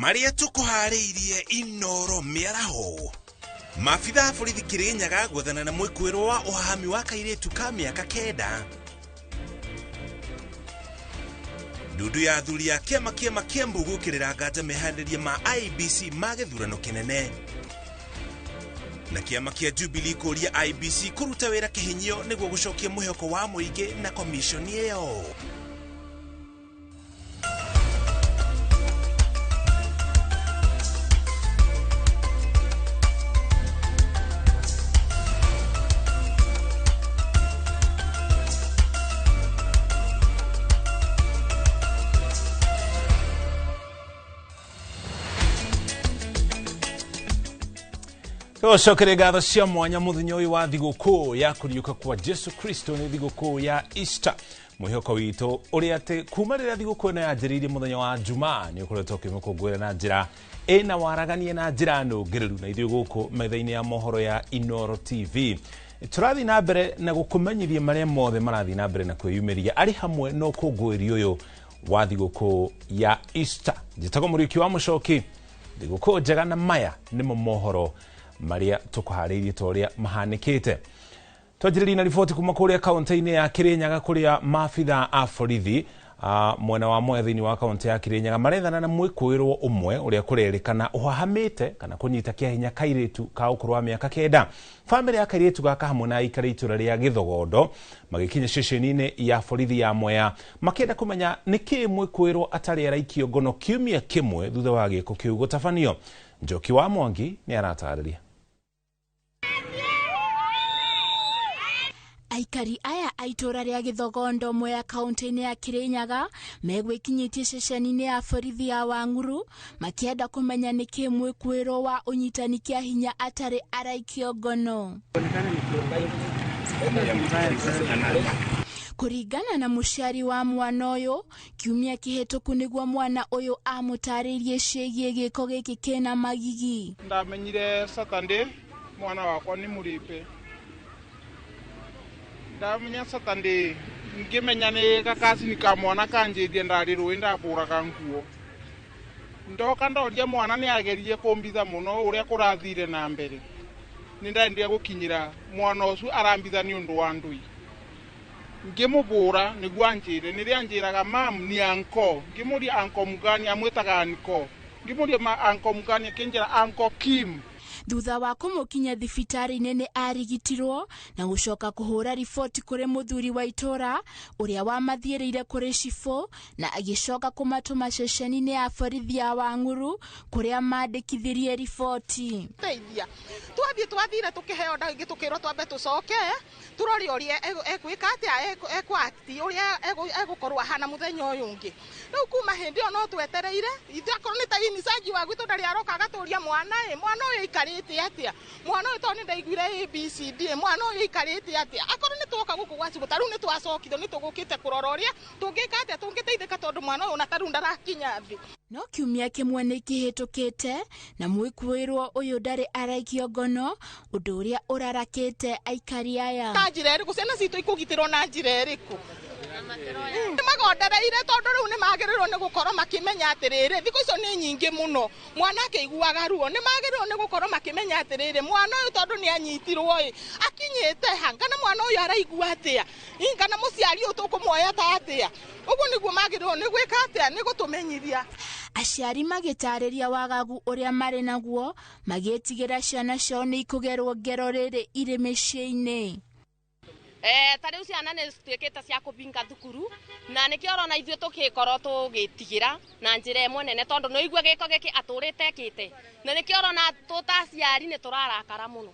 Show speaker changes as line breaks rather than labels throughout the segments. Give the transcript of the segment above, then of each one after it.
Maria tukuhariirie inoro miaraho. Mafitha a borithi Kirinyaga gwathana na mwikuiro wa uhami wa kairitu ka miaka 9. Ndudu ya athuri a kiama Kiambu gukirira nganja meharĩria ma IEBC ma gĩthurano kĩnene. Na kiama kia Jubilee kũria IEBC kũruta wĩra kĩhinyio nĩguo gũcokia mwĩhoko wa mũingĩ na komishoni ĩyo.
Tucokere ngatho cia mwanya muthenya uyu wa thigũkũ ya kũriũka kwa Jesu Kristo ni thigũkũ ya Easter. Mwĩhoko witũ ũrĩa atĩ kuma rĩrĩa thigũkũ ĩno yanjĩrĩirie mũthenya wa Jumaa nĩ ũkoretwo ũkĩmĩkũngũĩra na njĩra ĩna waragania na njĩra nũngĩrĩru, na ithuĩ gũkũ metha-inĩ ya mohoro ya Inoro TV tũrathiĩ na mbere na gũkũmenyithia marĩa mothe marathiĩ na mbere na kwĩyumĩria arĩ hamwe na ũkũngũĩri ũyũ wa thigũkũ ya Easter. Njĩtagwo Mũriũki wa Mũchoki. Thigũkũ njega na maya nĩmo mohoro Maria tukuhariirie toria mahanikite. Twajĩrĩria na riboti kuma kũrĩa kaunti-inĩ ya Kirinyaga kũrĩa mafitha a borithi mwena wa Mwea thĩinĩ wa kaunti ya Kirinyaga marethana na mwĩkũĩrwo ũmwe ũrĩa kũrerĩkana ũhahamĩte kana kũnyita kĩahinya kairĩtu ka ũkũrũ wa mĩaka 9. Famĩlĩ ya kairĩtu gaka hamwe na aikari itũra rĩa Gĩthogondo magĩkinya ceceni-inĩ ya borithi ya Mwea makĩenda kũmenya nĩkĩ mwĩkũĩrwo atarĩ araikio ngono kiumia kĩmwe thutha wa gĩko kĩu gũtabanio. Njoki wa Mwangi nĩ aratarĩria.
Aikari aya aitora ria Githogondo Mwea kaunti-inĩ ya Kirinyaga megwĩkinyĩtie ceceni-inĩ ya borithi ya Wanguru makĩenda kũmenya nĩkĩ mwĩkũĩrwo wa ũnyitani kĩa hinya atarĩ araikio ngono. Kũringana na mũciari wa mwana ũyũ, kiumia kĩhĩtũku nĩguo mwana ũyũ amũtarĩirie ciĩgiĩ gĩko gĩkĩ kĩna magigi.
Ndamenyire Saturday mwana wakwa nĩ mũrĩpe. Ndamenya Saturday ngĩmenya nĩ gakacini ka mwana kanjĩthie ndarĩ rũĩ ndabũraga nguo. Ndoka ndoria mwana nĩ agerie kũmbitha mũno ũrĩa kũrathire na mbere. Nĩ ndaendire gũkinyĩra mwana ũcio arambitha nĩ ũndũ wa ndũi. Ngĩmũbũra nĩguo anjĩre, nĩrĩa anjĩraga mam ni anko. Ngĩmũria anko mugani, amwĩtaga anko. Ngĩmũria anko mugani akĩnjĩra anko Kim.
Thutha wa kũmũkinya thibitarĩ-inĩ nĩ arigitirwo na gũcoka kũhũra riboti kũrĩ mũthuri wa itũra ũrĩa wamathiĩrĩire kũrĩ cibũ na agĩcoka kũmatũma ceceni-inĩ ya borithi ya Wanguru kũrĩa mandĩkithirie riboti.
Twathire tũkĩheo ndagĩgĩ tũkĩrwo twambe tũcoke tũrori ũrĩa ekwĩka atĩa ekwati ũrĩa egũkorwo ahana mũthenya ũyũ ũngĩ. Rĩu kuma hĩndĩ ĩyo no twetereire itakorwo nĩ ta inicaji wa gwitũ ndarĩ aroka agatũria mwana ũyũ ikarĩte atĩa, mwana ũyũ tondũ nĩ ndaiguire ABCD, mwana ũyũ ikarĩte atĩa. Akorwo nĩ twoka gũkũ gwa cibũ tarĩu nĩ twacokithio nĩ tũgũkĩte kũrora ũrĩa tũngĩka atĩa tũngĩteithĩka tondũ mwana ũyũ na tarĩu ndarakinya thĩ.
No kiumia kĩmwe nĩ kĩhĩtũkĩte na mwĩkũĩrwo ũyũ ndarĩ araikio ngono, ũndũ ũrĩa ũrarakĩte aikari aya.
Na njĩra ĩrĩkũ ciana citũ ikũgitĩrwo na njĩra ĩrĩkũ? Nĩ magondereire tondũ rĩu nĩ magĩrĩirwo nĩ gũkorwo makĩmenya atĩrĩrĩ, thikũ icio nĩ nyingĩ mũno mwana akĩiguaga ruo, nĩ magĩrĩirwo nĩ gũkorwo makĩmenya atĩrĩrĩ mwana ũyũ tondũ nĩ anyitirwo akinyĩte ha kana mwana ũyũ araigua atĩa, kana mũciari ũyũ tũkũmuoya ta atĩa. Ũguo nĩguo magĩrĩirwo nĩ gwĩka atĩa, nĩ gũtũmenyithia.
Aciari magĩtarĩria wagagu ũrĩa marĩ naguo magĩtigĩra ciana ciao nĩ ikũgerwo ngero rĩrĩ irĩ mĩciĩ-inĩ.
Tarĩu ciana nĩ cituĩkĩte cia kũbinga thukuru na nĩkĩo ũrona ithuĩ tũgĩkorwo tũgĩtigĩra na njĩra ĩmwe nene tondũ no igua gĩko gĩkĩ atũrĩte ekĩte, na nĩkĩo ũrona tũtaciari nĩ tũrarakara mũno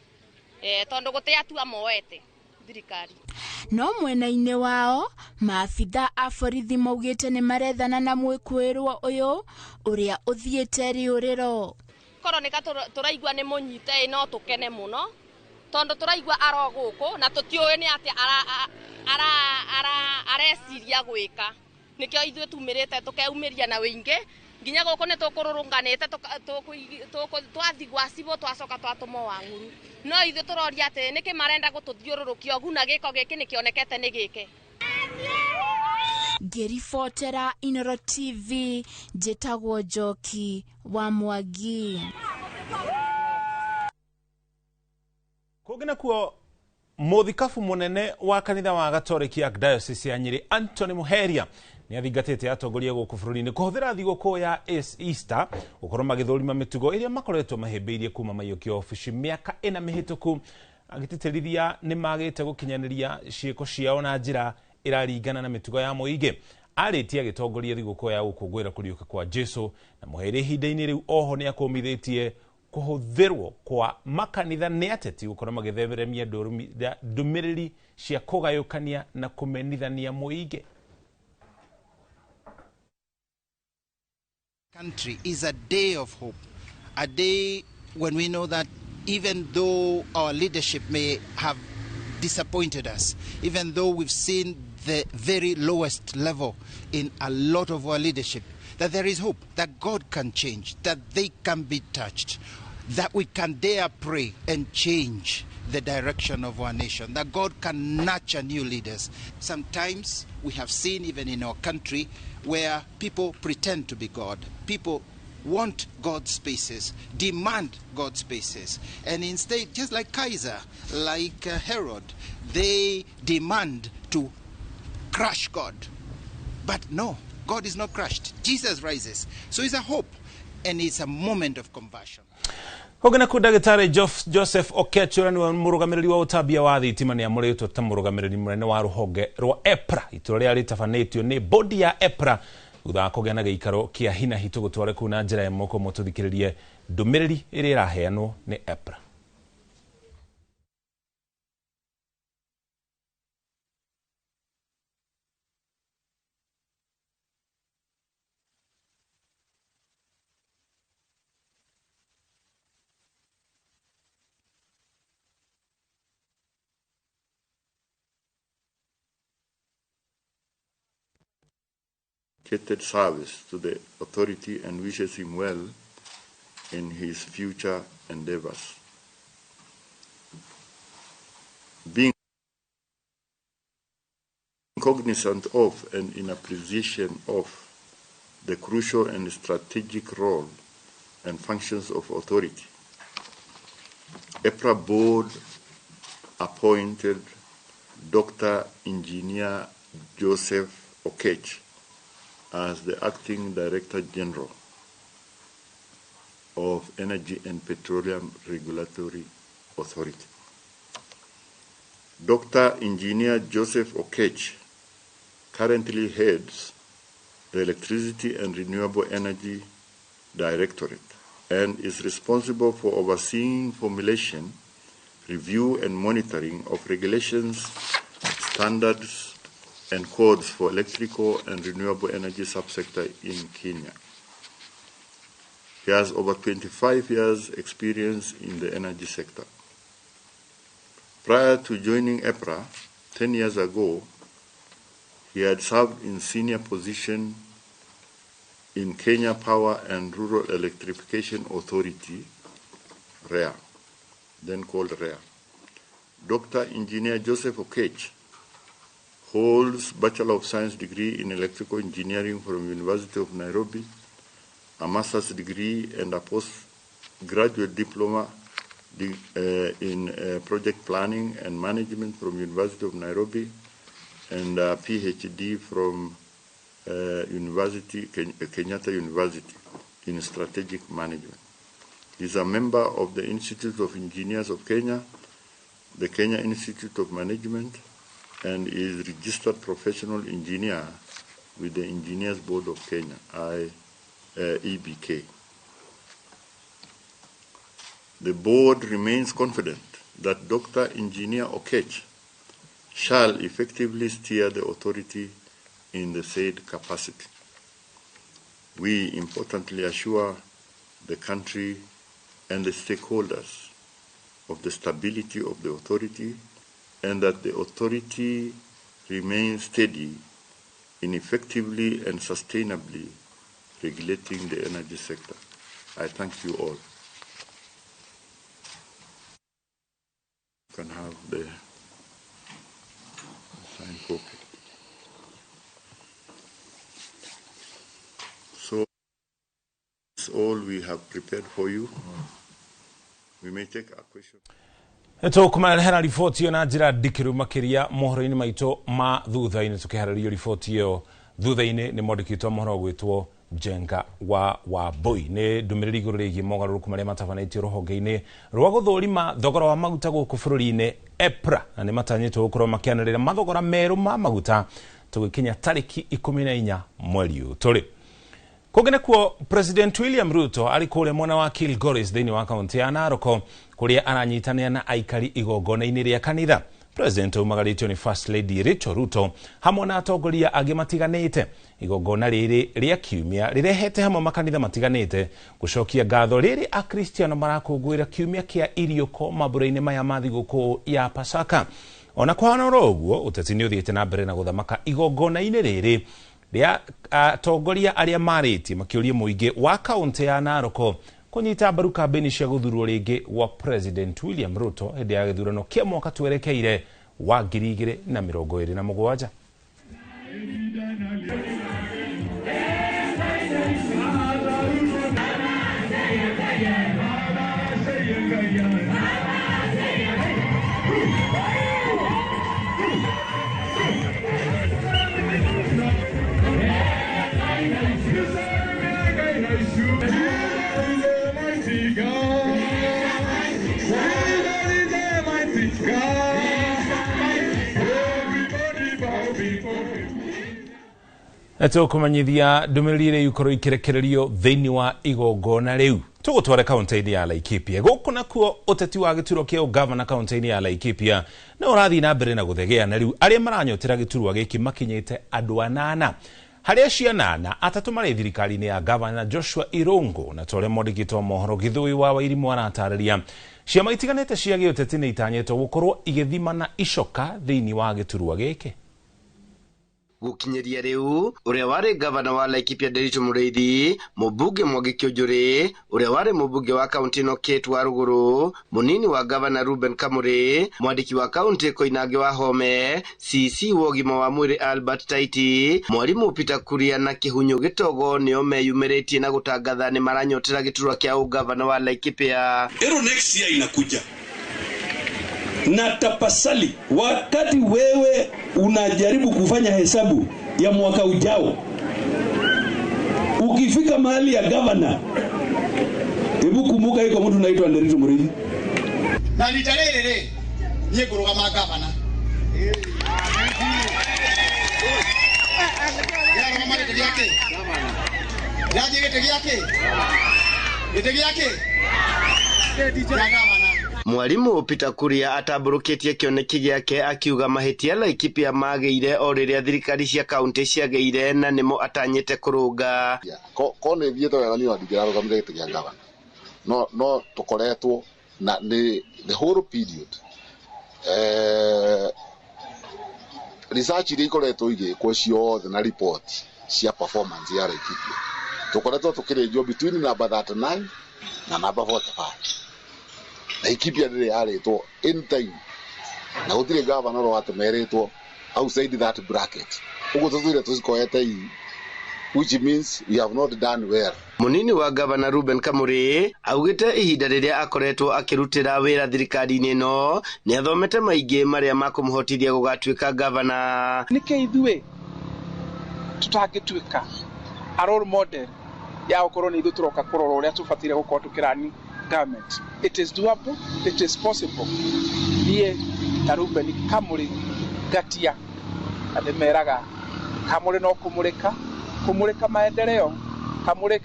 tondũ gũtĩ atua moete thirikari.
No mwena-inĩ wao maabitha a borithi maugĩte nĩ marethana na mwĩkũĩrwo ũyũ ũrĩa ũthiĩte rĩũrĩro.
Korwo nĩka tũraigua nĩ mũnyite no tũkene mũno tondũ tũraigua aro gũkũ na tũtiũĩ nĩ atĩ areciria gwĩka. Nĩkĩo ithuĩ tumĩrĩte tũkeumĩria na wĩingĩ nginya gũkũ nĩ tũkũrũrũnganĩte twathi gwa cibũ twacoka twatũmwo Wanguru. No ithuĩ tũroria atĩ nĩkĩ marenda gũtũthiũrũrũkia ũguo na gĩko gĩkĩ nĩkĩonekete nĩ gĩke.
ngĩribotera Inoro TV njĩtagwo Njoki wa Mwangi.
Kũngĩ kuo mũthikabu mũnene wa kanitha wa Gatoreki ya Diocese ya Nyeri Anthony Muheria nĩ athingatĩte atongoria gũkũ bũrũri-inĩ kũhũthĩra thigũkũ ya Easter gũkorwo magĩthũrima mĩtugo ĩrĩa makoretwo mahĩmbĩirie kuma maiyũkia ofici mĩaka 4 mĩhĩtũku, agĩtĩtĩrithia nĩ magĩte gũkinyanĩria ciĩko ciao na njĩra ĩraringana na mĩtugo ya mũingĩ. Arĩtie agĩtongoria thigũkũ ya gũkũngũĩra kũriũka kwa Jesũ, na Muheria ihinda-inĩ rĩu oho nĩ akũmithĩtie kuhũthĩrwo kwa makanitha nĩ ateti gũkorwo magĩthemeremia ndũmĩrĩri cia kũgayũkania na kũmenithania mũingĩ.
Country is a day of hope, a day when we know that even though our leadership may have disappointed us, even though we've seen the very lowest level in a lot of our leadership, that there is hope, that God can change, that they can be touched, that we can dare pray and change the direction of our nation, that God can nurture new leaders. Sometimes we have seen even in our country where people pretend to be God. People want God's spaces, demand God's spaces, and instead, just like Kaiser, like Herod, they demand to crush God. But no, God is not crushed. Jesus rises. So it's a hope and it's a moment of conversion.
Kũngĩ ku Ndagĩtarĩ Joseph Okech ũrĩa nĩwe mũrũgamĩrĩri wa ũtambia wa thitima nĩ amũrĩtwo ta mũrũgamĩrĩri mũnene wa rũhonge rwa EPRA, itua rĩrĩa rĩtabanĩtio nĩ bodi ya EPRA thutha wa kũgĩa na gĩikaro kĩa hi na hi. Tũgũtware kũu na njĩra ya moko mũtũthikĩrĩrie ndũmĩrĩri ĩrĩa ĩraheanwo nĩ EPRA.
Service to the authority and wishes him well in his future endeavors. Being cognizant of and in appreciation of the crucial and strategic role and functions of authority, EPRA board appointed Dr. Engineer Joseph Okech as the Acting Director General of Energy and Petroleum Regulatory Authority. Dr. Engineer Joseph Okech currently heads the Electricity and Renewable Energy Directorate and is responsible for overseeing formulation, review and monitoring of regulations, standards, and codes for electrical and renewable energy subsector in Kenya. He has over 25 years experience in the energy sector. Prior to joining EPRA 10 years ago, he had served in senior position in Kenya Power and Rural Electrification Authority, REA, then called REA. Dr. Engineer Joseph Okech holds Bachelor of Science degree in Electrical Engineering from University of Nairobi, a master's degree and a postgraduate diploma in project planning and management from University of Nairobi, and a PhD from Kenyatta University in strategic management. He is a member of the Institute of Engineers of Kenya, the Kenya Institute of Management, and is registered professional engineer with the Engineers Board of Kenya, EBK. The board remains confident that Dr. Engineer Okech shall effectively steer the authority in the said capacity. We importantly assure the country and the stakeholders of the stability of the authority and that the authority remains steady in effectively and sustainably regulating the energy sector. I thank you all. You can have the signed copy. have prepared for you. We may take a question.
Eto kumarehera ripoti yo na njira ndikiru makiria mohoro-ini maito ma thutha-ini tukiharĩria ripoti yo thutha-ini ni mwandĩkĩtwo mohoro gwĩtwo Njenga wa Wambui ni ndũmĩrĩri igũrũ rĩgiĩ mogarũrũku marĩa matabanĩtio rũhonge-inĩ rwa gũthũrima thogora wa maguta gũkũ bũrũri-inĩ EPRA na nĩ matanyĩtwo gũkorwo makĩanĩrĩra mathogora merũ ma maguta tũgĩkinya tarĩki 14 mweri ũyũ tũrĩ. Kũngene kuo President William Ruto arĩ kũrĩa mwena wa Kilgoris thĩinĩ wa kaunti ya Narok kũrĩa aranyitanĩra na aikari igongona-inĩ rĩa kanitha. President umagaritio ni First Lady Rachel Ruto hamwe na atongoria angĩ matiganĩte. Igongona rĩrĩ rĩa kiumia rĩrehete hamwe makanitha matiganĩte gũcokia ngatho rĩrĩ akristiano marakũngũĩra kiumia kĩa irioko mambũra-inĩ maya ma thigũkũ ya Pasaka. Ona kwana ũguo ũteti nĩ ũthiĩte na mbere na gũthamaka igongona-inĩ rĩrĩ rĩa atongoria arĩa marĩtie makĩũria mũingĩ wa kaunti ya Narok kunyita mbaru kambeni cia gũthurwo rĩngĩ wa President William Ruto hĩndĩ ya gĩthurano kĩa mwaka twerekeire wa 2027. Eto kumanyithia ndũmĩrĩri ikorwo ikirekererio thĩinĩ wa igongona rĩu tũgũtware kaunti-inĩ ya Laikipia. Gũkũ nakuo ũteti wa gĩturwa kĩa ũgavana kaunti-inĩ ya Laikipia na ũrathiĩ na mbere na gũthegea na rĩu arĩa maranyotera gĩturwa gĩkĩ makinyĩte andũ 8 harĩa ciana 3 marĩ thirikari-inĩ ya gavana Joshua Irungu na tũrĩa mwandĩkĩtwo mohoro Gĩthũi wa Wairimu aratarĩria ciama itiganĩte cia gĩũteti nĩ itanyĩtwo gũkorwo igĩthimana icoka thĩinĩ wa gĩturwa gĩkĩ.
Gukinyeria riu uria wari gavana wa Laikipia Nderitu Mũrĩithi, mũmbunge Mwangi Kĩũnjũrĩ, uria wari mũmbunge wa kaunti ĩno Kate wa Rũgũrũ, munini wa gavana Ruben Kamũrĩ, mwandiki wa kaunti Koinange wa Home, CC wa ũgima wa mwĩrĩ Albert Taiti, mwarimu Peter Kuria na Kĩhunyũ Gĩtogo nĩo meyumĩrĩtie na gũtangatha nĩ maranyotera gĩturwa kĩa ũgavana wa Laikipia.
Ero next year inakuja. Na tapasali wakati wewe unajaribu kufanya hesabu ya mwaka ujao, ukifika mahali ya governor, hebu kumbuka yuko mtu anaitwa Nderitu Mũrĩithi.
Na nitarerere niĩ ngũrũgama governor. Ya mama gĩtĩ gĩake. Yaje gĩtĩ gĩake. Gĩtĩ gĩake.
Mwarimu Peter Kuria atamburukitie kioneki giake akiuga mahitia Laikipia magĩire o rĩrĩa thirikari cia kaunti ciagĩire na nĩmo atanyĩte kũrũnga.
Kone thiĩte wega niĩ ndingĩrarũgamire gĩtĩ gĩa gavana. No tũkoretwo na the whole period research iria ikoretwo igĩkwo ciothe na report cia performance ya Laikipia tũkoretwo tũkĩrĩnjwo between number 39 na number 45. Laikipia nĩ yarĩtwo in time na gũtirĩ gavana ro atũmerĩtwo outside that bracket. Ũguo tũthuire tũcikoete hii, which means we have not done well.
Munini wa gavana Ruben Kamũrĩ augĩte ihinda rĩrĩa akoretwo akĩrutĩra wĩra thirikari-inĩ ĩno nĩ athomete maingĩ marĩa makũmũhotithia gũgatuĩka gavana.
Nĩkĩ ithuĩ tũtangĩtuĩka a role model ya gũkorwo nĩ ithuĩ tũroka kũrora ũrĩa tũbataire gũkorwo tũkĩrani government. It is doable, it is possible. Niĩ ta Ruben Kamũrĩ gatia ndĩmeraga Kamũrĩ no kũmũrĩka maendeleo. Kamũrĩ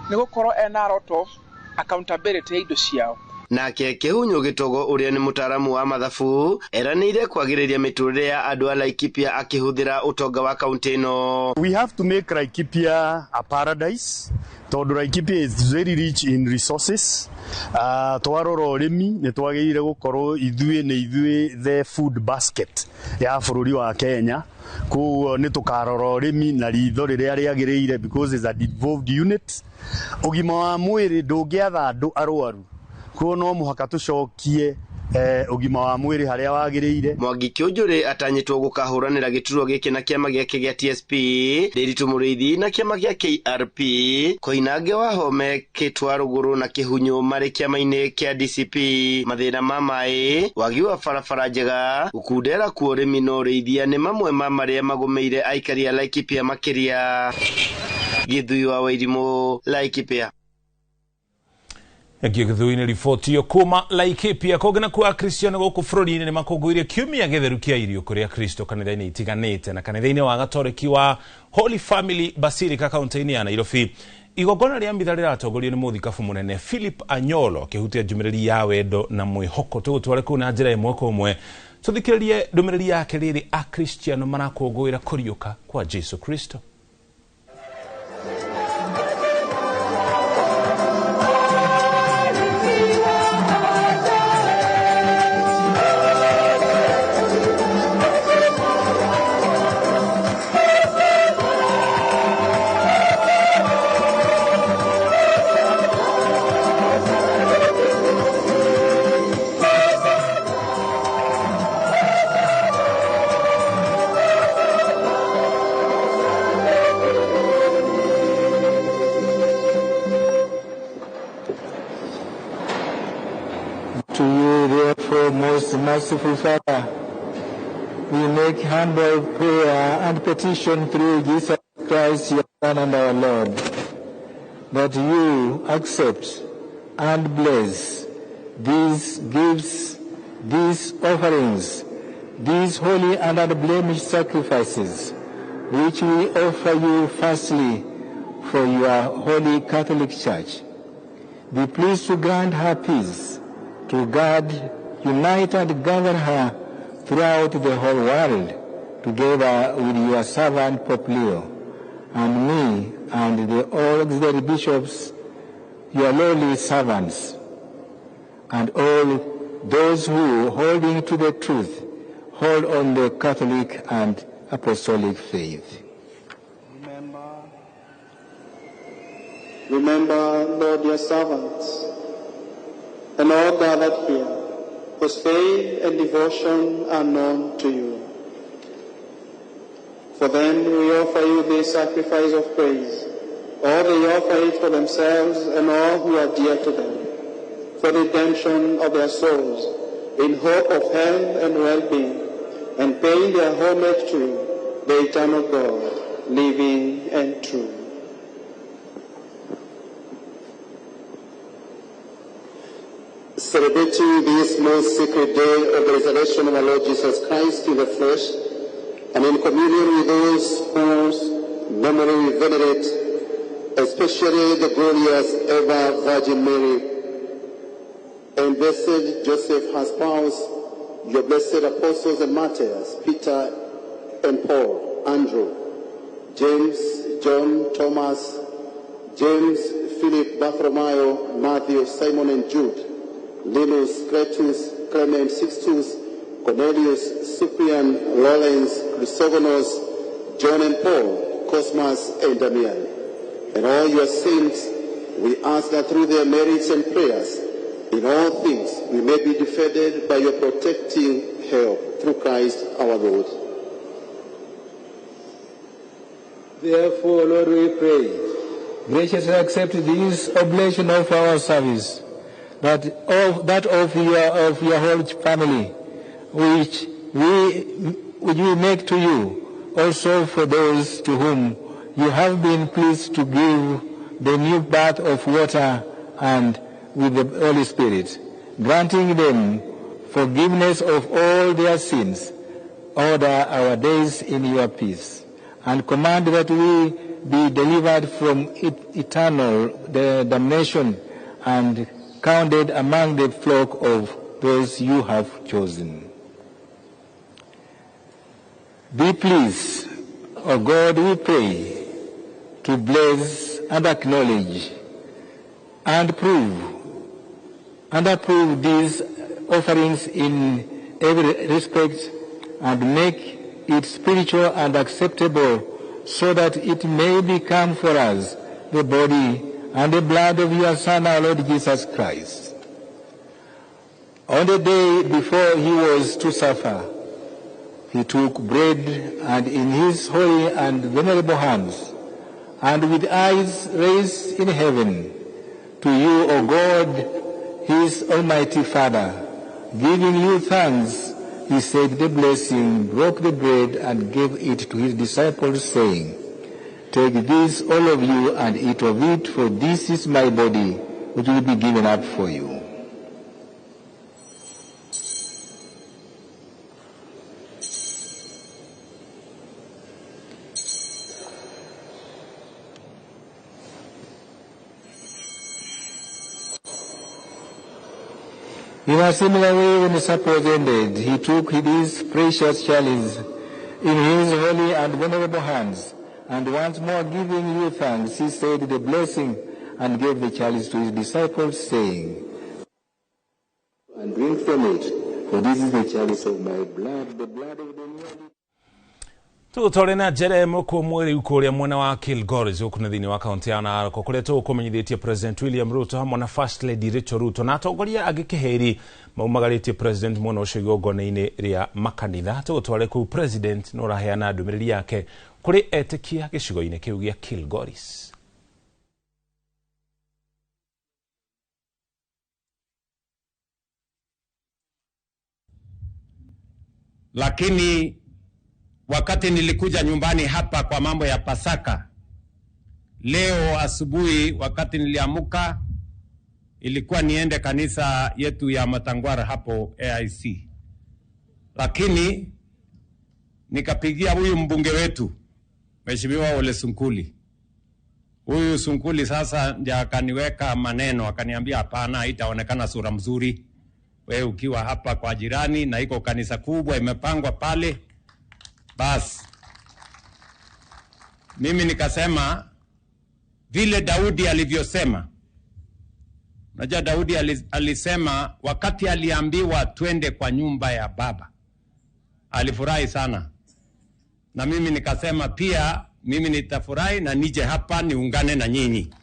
nĩ gũkorwo ena lot of accountability ya indo ciao.
Nake Kĩhunyũ Gĩtogo ũrĩa nĩ mũtaramu wa mathabu eranĩire kwagĩrĩria mĩtũrĩre ya andũ a Laikipia akĩhũthĩra ũtonga wa kaunti ĩno.
We have to make Laikipia a paradise. Tondũ Laikipia is very rich in resources. Twarora ũrĩmi nĩ twagĩrĩire gũkorwo ithuĩ the food basket ya bũrũri wa Kenya. Koguo nĩ tũkarora ũrĩmi na ritho rĩrĩa rĩagĩrĩire because it's a devolved unit. Ũgima wa mwĩrĩ ndũngĩatha andũ arwaru. Koguo no mũhaka tũcokie ugima wa mwiri haria wagiriire.
Mwangi Kiunjuri atanyitwo gukahuranira gituro giki na kiama giake gia TSP, Nderitu Muriithi na kiama gia KRP, Koinange wa Home, Kitwaruguru na Kihunyu mari kiama-ini kia DCP, mathina ma mai, wagi wa barabara njega, ukundera kwa urimi na ureithia ni mamwe ma maria magumeire aikari a Laikipia makiria. Githui wa Wairimu, Laikipia.
Githui-ini riboti yo kuma Laikipia kogena kwa Kristiano guku bururi-ini ni makongoirie kiumia githeru kia irio kuria Kristo kanitha-ini itiganite na kanitha-ini wa Gatoreki wa Holy Family Basilica kaunti-ini ya Nairobi. Igongona ria mitha riratongorio ni muthikabu munene Philip Anyolo kihutia njumiriri ya wendo na mwihoko tugutware kuna njira imwe kwa umwe tuthikiririe ndumiriri yake riri a Kristiano marakongoira kuriuka kwa Jesu Kristo.
Merciful Father, we make humble prayer and petition through Jesus Christ, your Son and our Lord, that you accept and bless these gifts, these offerings, these holy and unblemished sacrifices, which we offer you firstly for your Holy Catholic Church. Be pleased to grant her peace, to guard, unite and govern her throughout the whole world, together with your servant Pope Leo, and me and the auxiliary bishops, your lowly servants, and all those who, holding to the truth, hold on the Catholic and Apostolic faith.
Remember, Lord, your servants, and all gathered here, whose faith and devotion are known to you. For them we offer you this sacrifice of praise, all they offer it for themselves and all who are dear to them, for the redemption of their souls, in hope of health and well-being, and paying their homage to you, the eternal God, living and true. Celebrating this most sacred day of the resurrection of our Lord Jesus Christ in the flesh, and in communion with those whose memory we venerate, especially the glorious ever Virgin Mary, and blessed Joseph, her spouse, your blessed apostles and martyrs, Peter and Paul, Andrew, James, John, Thomas, James, Philip, Bartholomew, Matthew, Simon and Jude, Linus, Cletus, Clement, Sixtus, Cornelius, Cyprian, Lawrence, Chrysogonos, John and Paul, Cosmas and Damian, and all your saints, we ask that through their merits and prayers, in all things we may be defended by your protecting help through Christ our Lord.
Therefore, Lord, we pray, graciously accept this oblation of our service, that of your whole family, which we make to you, also for those to whom you have been pleased to give the new birth of water and with the Holy Spirit, granting them forgiveness of all their sins. Order our days in your peace, and command that we be delivered from eternal damnation and counted among the flock of those you have chosen. Be pleased, O God, we pray, to bless and acknowledge and approve these offerings in every respect, and make it spiritual and acceptable, so that it may become for us the body and the blood of your Son, our Lord Jesus Christ, On the day before he was to suffer, he took bread, and in his holy and venerable hands, and with eyes raised in heaven, to you, O God, his almighty Father, giving you thanks, he said the blessing, broke the bread, and gave it to his disciples, saying, "Take this, all of you, and eat of it, for this is my body, which will be given up for you." In a similar way, when the supper was ended, he took his precious chalice in his holy and venerable hands, and once more giving you thanks, he said the blessing and gave the chalice to his disciples, saying, "And drink from it, for this is the chalice of my blood, the blood of the new."
Tutore na Jeremo ko mweri ukoria mwana wa Kilgoris ukuna thini wa kaunti ya Narok kuria tukumenyithitie President William Ruto hamwe na First Lady Rachel Ruto na atongoria agikiheri maumagaritie President mwana ucio igongona-ini ria makanitha tutware ku President no raheana ndumiriri yake kuri etikia gicigo-ini kiu gia Kilgoris.
Lakini wakati nilikuja nyumbani hapa kwa mambo ya Pasaka, leo asubuhi wakati niliamuka, ilikuwa niende kanisa yetu ya Matangwara hapo AIC. Lakini nikapigia huyu mbunge wetu, Mheshimiwa Ole Sunkuli. Huyu Sunkuli sasa ndiye akaniweka maneno, akaniambia hapana, haitaonekana sura mzuri wewe ukiwa hapa kwa jirani, na iko kanisa kubwa imepangwa pale. Bas, mimi nikasema vile Daudi alivyosema. Unajua Daudi alisema wakati aliambiwa twende kwa nyumba ya baba, alifurahi sana. Na mimi nikasema pia mimi nitafurahi na nije hapa niungane na nyinyi.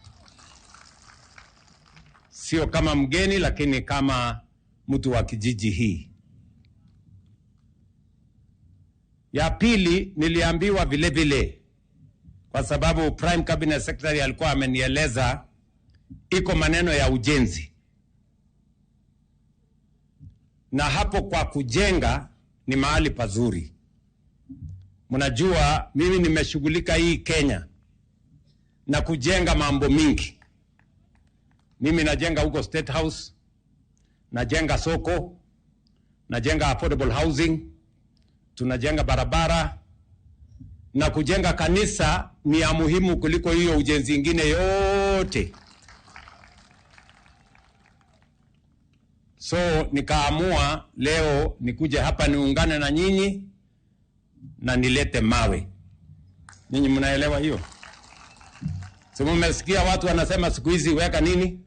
Sio kama mgeni, lakini kama mtu wa kijiji hii. Ya pili niliambiwa vile vile, kwa sababu Prime Cabinet Secretary alikuwa amenieleza iko maneno ya ujenzi. Na hapo kwa kujenga ni mahali pazuri. Mnajua mimi nimeshughulika hii Kenya na kujenga mambo mingi. Mimi najenga huko State House, najenga soko, najenga affordable housing, tunajenga barabara, na kujenga kanisa ni ya muhimu kuliko hiyo ujenzi ingine yote. So nikaamua leo nikuje hapa niungane na nyinyi na nilete mawe. Nyinyi mnaelewa hiyo? So mmesikia watu wanasema siku hizi weka nini?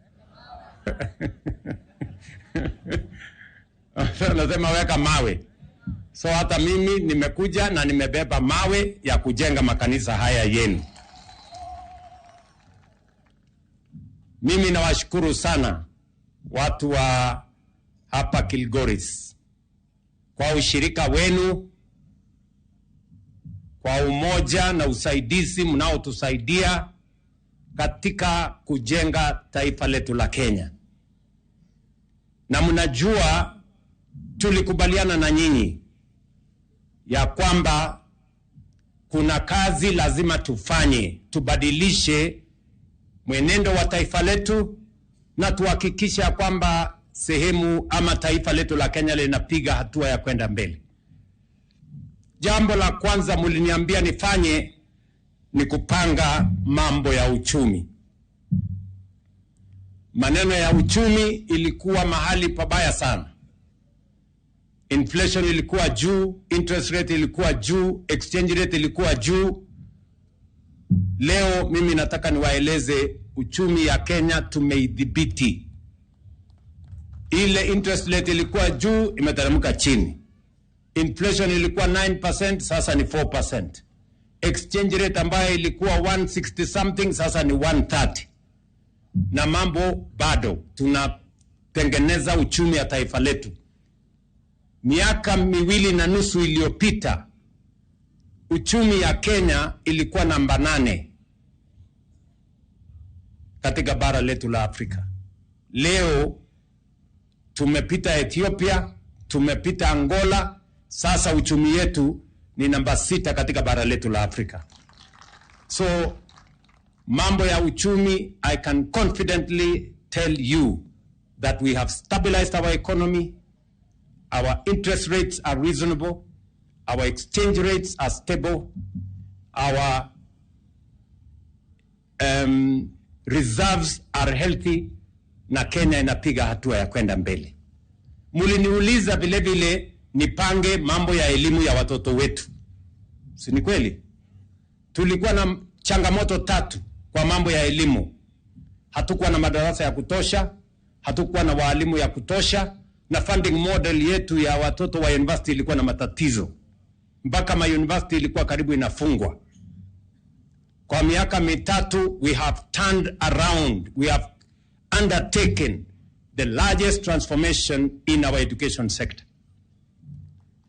Wanasema weka mawe. So hata mimi nimekuja na nimebeba mawe ya kujenga makanisa haya yenu. Mimi nawashukuru sana watu wa hapa Kilgoris kwa ushirika wenu, kwa umoja na usaidizi mnaotusaidia katika kujenga taifa letu la Kenya. Na mnajua tulikubaliana na nyinyi ya kwamba kuna kazi lazima tufanye, tubadilishe mwenendo wa taifa letu na tuhakikisha kwamba sehemu ama taifa letu la Kenya linapiga hatua ya kwenda mbele. Jambo la kwanza mliniambia nifanye ni kupanga mambo ya uchumi. Maneno ya uchumi ilikuwa mahali pabaya sana. Inflation ilikuwa juu, interest rate ilikuwa juu, exchange rate ilikuwa juu. Leo mimi nataka niwaeleze uchumi ya Kenya tumeidhibiti. Ile interest rate ilikuwa juu, imeteremka chini. Inflation ilikuwa 9%, sasa ni 4%. Exchange rate ambayo ilikuwa 160 something, sasa ni 130. Na mambo bado kutengeneza uchumi wa taifa letu. Miaka 2.5 iliyopita uchumi ya Kenya ilikuwa namba 8 katika bara letu la Afrika. Leo tumepita Ethiopia, tumepita Angola, sasa uchumi yetu ni namba 6 katika bara letu la Afrika. So mambo ya uchumi, I can confidently tell you that we have stabilized our economy, our interest rates are reasonable, our exchange rates are stable, our reserves are healthy, na Kenya inapiga hatua ya kwenda mbele. Muliniuliza vile vile nipange mambo ya elimu ya watoto wetu. Si ni kweli? Tulikuwa na changamoto 3 kwa mambo ya elimu. Hatukuwa na madarasa ya kutosha, hatukuwa na walimu ya kutosha, na funding model yetu ya watoto wa university ilikuwa na matatizo. Mpaka ma university ilikuwa karibu inafungwa. Kwa miaka 3 we have turned around, we have undertaken the largest transformation in our education sector.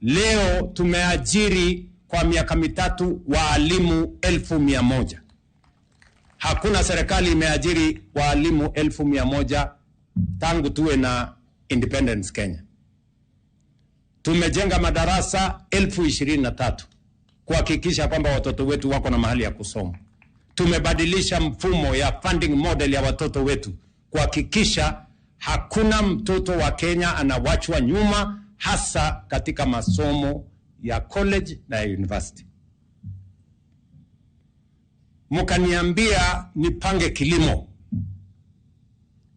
Leo tumeajiri kwa miaka 3 walimu 1,100. Hakuna serikali imeajiri walimu 1,100 tangu tuwe na independence Kenya. Tumejenga madarasa 23,000 kuhakikisha kwamba watoto wetu wako na mahali ya kusoma. Tumebadilisha mfumo ya funding model ya watoto wetu kuhakikisha hakuna mtoto wa Kenya anawachwa nyuma, hasa katika masomo ya college na university. Mkaniambia nipange kilimo.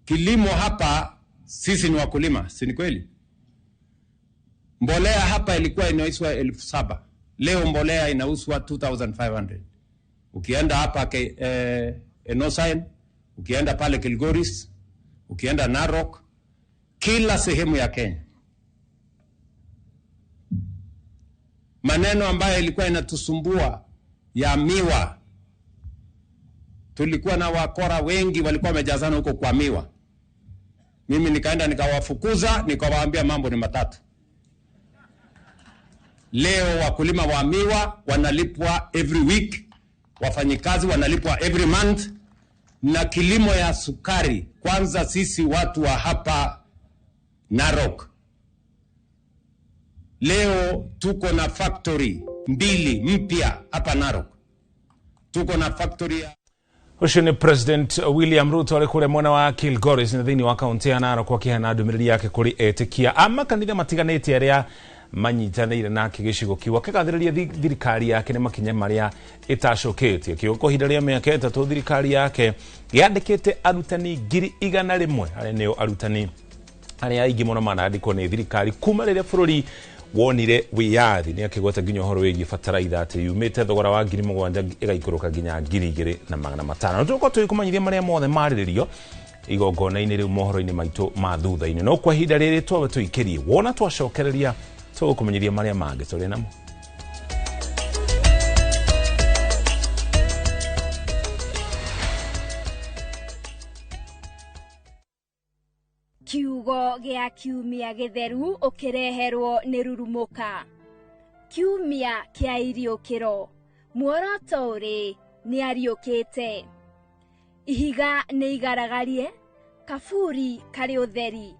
Kilimo hapa sisi ni wakulima, si ni kweli? Mbolea hapa ilikuwa inauzwa 7,000. Leo mbolea inauzwa 2,500. Ukienda hapa Enosain, ukienda pale Kilgoris, ukienda Narok, kila sehemu ya Kenya. Maneno ambayo ilikuwa inatusumbua ya miwa, tulikuwa na wakora wengi walikuwa wamejazana huko kwa miwa. Mimi nikaenda nikawafukuza, nikawaambia mambo ni 3. Leo wakulima wa miwa wanalipwa every week, wafanyikazi wanalipwa every month, na kilimo ya sukari, kwanza sisi watu wa hapa Narok, leo tuko na factory 2 mpya hapa Narok. Tuko na factory ya
Ucio ni President William Ruto ari kure mwana wa Kilgoris na thini wa kaunti ya Narok akihana ndumiriri yake kuri etikia ama kanitha matiganite aria manyitanire nake gicigo kiwa kagathiriria thirikari yake ni makinya maria itacoketie kioko hinda ria miaka 3 thirikari yake yandikite arutani 100,000 aria nio arutani aria aingi muno manandikwo ni thirikari kuma riria bururi wonire wiyathi ni akigweta nginya horo wigi fataraitha ati yumite thogora wa 7,000 igaikuruka nginya 2,500 tuko tuikumanyithia maria mothe mariririo igongona-ini riu mohoro-ini maitu ma thutha-ini no kwa hinda riri twawe tuikirie wona twacokereria tugukumenyithia maria mangi turi namo.
Kiugo gia kiumia githeru ukireherwo ni Rurumuka. Kiumia kia iriukiro muoroto uri ni ariukite. Ihiga ni igaragarie, kaburi kari utheri,